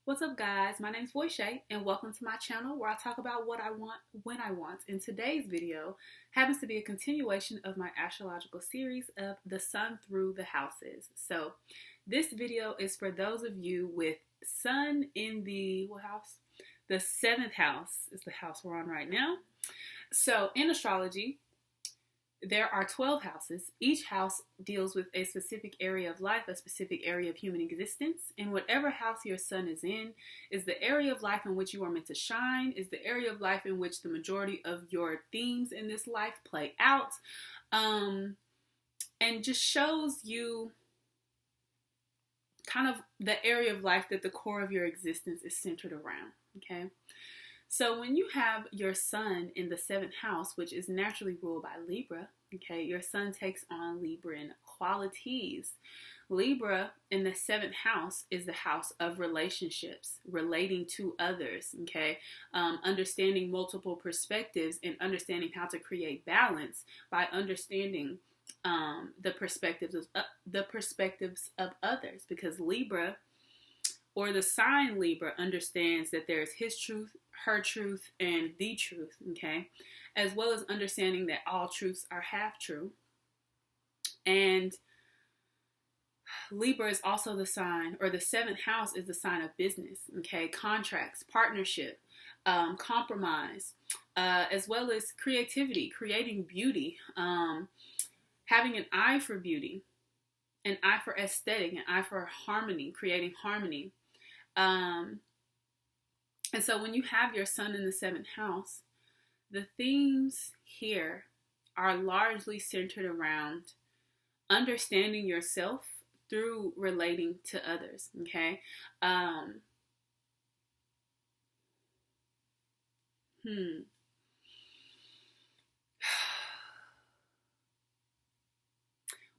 What's up, guys? My name's Voyshay, and welcome to my channel where I talk about what I want when I want. In today's video happens to be a continuation of my astrological series of the sun through the houses. So this video is for those of you with sun in the what house? The seventh house is the house we're on right now. So in astrology, there are 12 houses. Each house deals with a specific area of life, a specific area of human existence. And whatever house your sun is in is the area of life in which you are meant to shine, is the area of life in which the majority of your themes in this life play out. And just shows you kind of the area of life that the core of your existence is centered around, okay? So when you have your sun in the seventh house, which is naturally ruled by Libra, okay, your sun takes on Libran qualities. Libra in the seventh house is the house of relationships, relating to others, okay, understanding multiple perspectives and understanding how to create balance by understanding the perspectives of others, because Libra, or the sign Libra, understands that there's his truth, her truth, and the truth, okay? As well as understanding that all truths are half true. And Libra is also the sign, or the seventh house is the sign of business, okay? Contracts, partnership, compromise, as well as creativity, creating beauty, having an eye for beauty, an eye for aesthetic, an eye for harmony, creating harmony. And so when you have your sun in the seventh house, the themes here are largely centered around understanding yourself through relating to others, okay?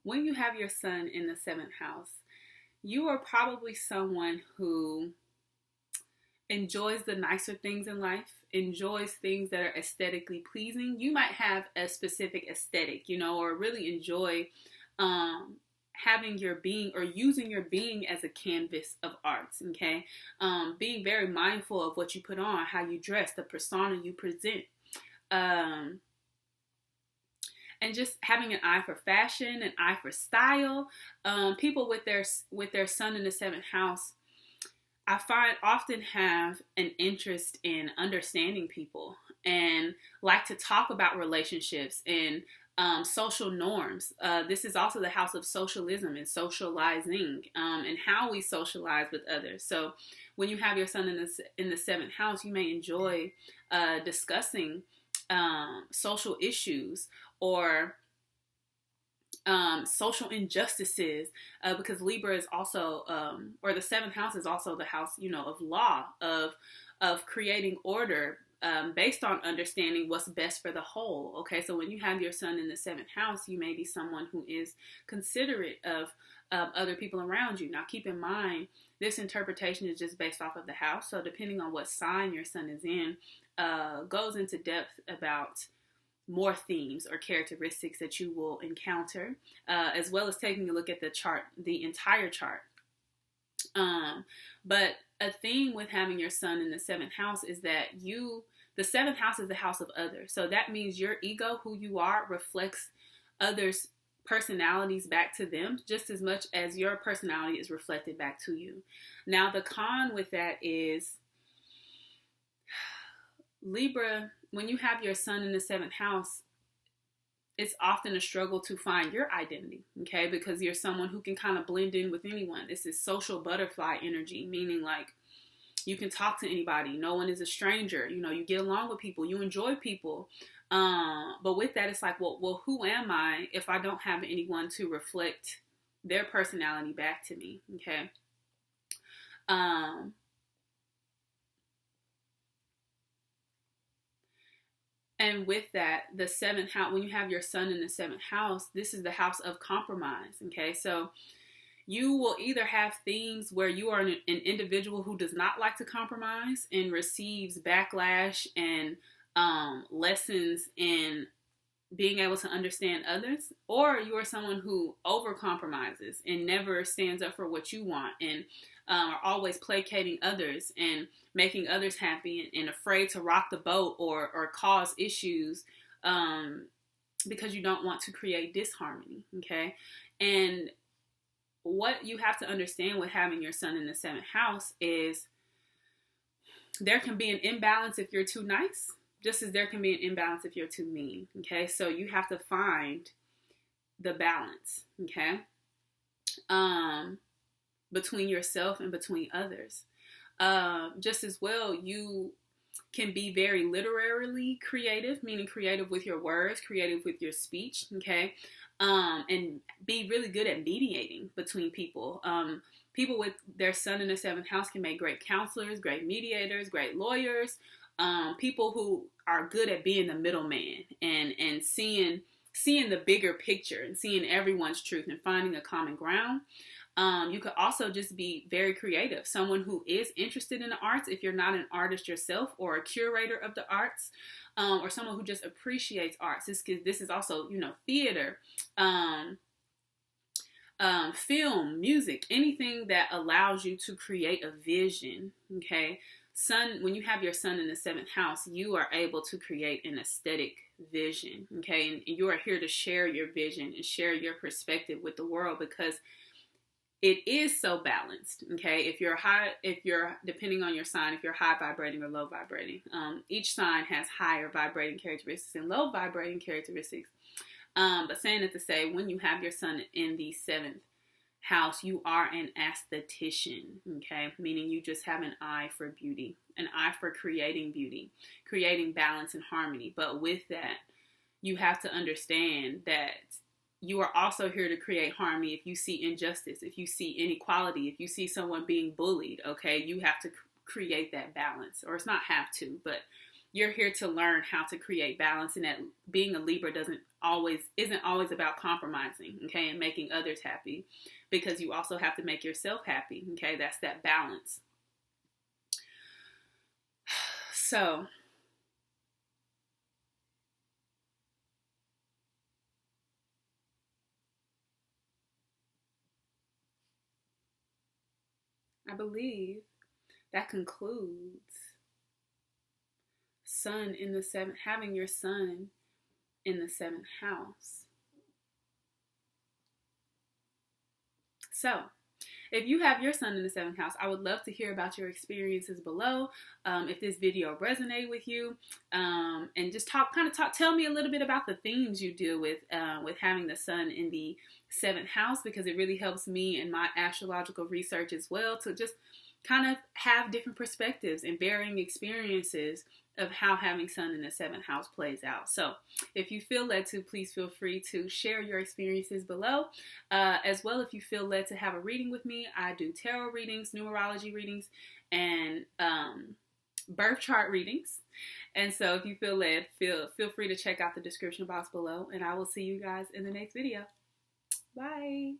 When you have your sun in the seventh house, you are probably someone who enjoys the nicer things in life, enjoys things that are aesthetically pleasing. You might have a specific aesthetic, or really enjoy having your being or using your being as a canvas of arts, okay? Being very mindful of what you put on, how you dress, the persona you present. And just having an eye for fashion, an eye for style. People with their sun in the seventh house, I find, often have an interest in understanding people and like to talk about relationships and social norms. This is also the house of socialism and socializing, and how we socialize with others. So when you have your sun in the seventh house, you may enjoy discussing social issues or social injustices, because Libra is also, or the seventh house is also the house, of law, of creating order, based on understanding what's best for the whole. Okay, so when you have your sun in the seventh house, you may be someone who is considerate of other people around you. Now, keep in mind, this interpretation is just based off of the house. So depending on what sign your sun is in, goes into depth about more themes or characteristics that you will encounter, as well as taking a look at the chart, the entire chart. But a theme with having your sun in the seventh house is that the seventh house is the house of others. So that means your ego, who you are, reflects others' personalities back to them just as much as your personality is reflected back to you. Now, the con with that is Libra, when you have your sun in the seventh house, it's often a struggle to find your identity, okay? Because you're someone who can kind of blend in with anyone. This is social butterfly energy, meaning like you can talk to anybody. No one is a stranger. You get along with people. You enjoy people. But with that, it's like, well, who am I if I don't have anyone to reflect their personality back to me, okay? And with that, the seventh house, when you have your sun in the seventh house, this is the house of compromise, okay? So you will either have themes where you are an individual who does not like to compromise and receives backlash and lessons in being able to understand others, or you are someone who over compromises and never stands up for what you want and are always placating others and making others happy, and afraid to rock the boat or cause issues, because you don't want to create disharmony, okay? And what you have to understand with having your sun in the 7th house is there can be an imbalance if you're too nice, just as there can be an imbalance if you're too mean, okay? So you have to find the balance, okay? Between yourself and between others. Just as well, you can be very literarily creative, meaning creative with your words, creative with your speech, okay? And be really good at mediating between people. People with their sun in the 7th house can make great counselors, great mediators, great lawyers, people who are good at being the middleman and seeing the bigger picture and seeing everyone's truth and finding a common ground. You could also just be very creative. Someone who is interested in the arts, if you're not an artist yourself, or a curator of the arts, or someone who just appreciates arts. This is also, theater, film, music, anything that allows you to create a vision, okay? When you have your sun in the 7th house, you are able to create an aesthetic vision, okay? And you are here to share your vision and share your perspective with the world, because it is so balanced, okay? If you're depending on your sign, if you're high vibrating or low vibrating, each sign has higher vibrating characteristics and low vibrating characteristics. But saying it to say, when you have your sun in the 7th house, you are an aesthetician, okay? Meaning you just have an eye for beauty, an eye for creating beauty, creating balance and harmony. But with that, you have to understand that you are also here to create harmony. If you see injustice, if you see inequality, if you see someone being bullied, okay, you have to create that balance. Or it's not have to, but you're here to learn how to create balance, and that being a Libra isn't always about compromising, okay, and making others happy, because you also have to make yourself happy, okay? That's that balance. So I believe that concludes sun in the 7th, having your sun in the 7th house. So if you have your sun in the 7th house, I would love to hear about your experiences below. If this video resonated with you, and just tell me a little bit about the themes you deal with having the sun in the 7th house, because it really helps me in my astrological research as well, to just kind of have different perspectives and varying experiences of how having sun in the 7th house plays out. So if you feel led to, please feel free to share your experiences below. As well, if you feel led to have a reading with me, I do tarot readings, numerology readings, and birth chart readings. And so if you feel led, feel free to check out the description box below, and I will see you guys in the next video. Bye.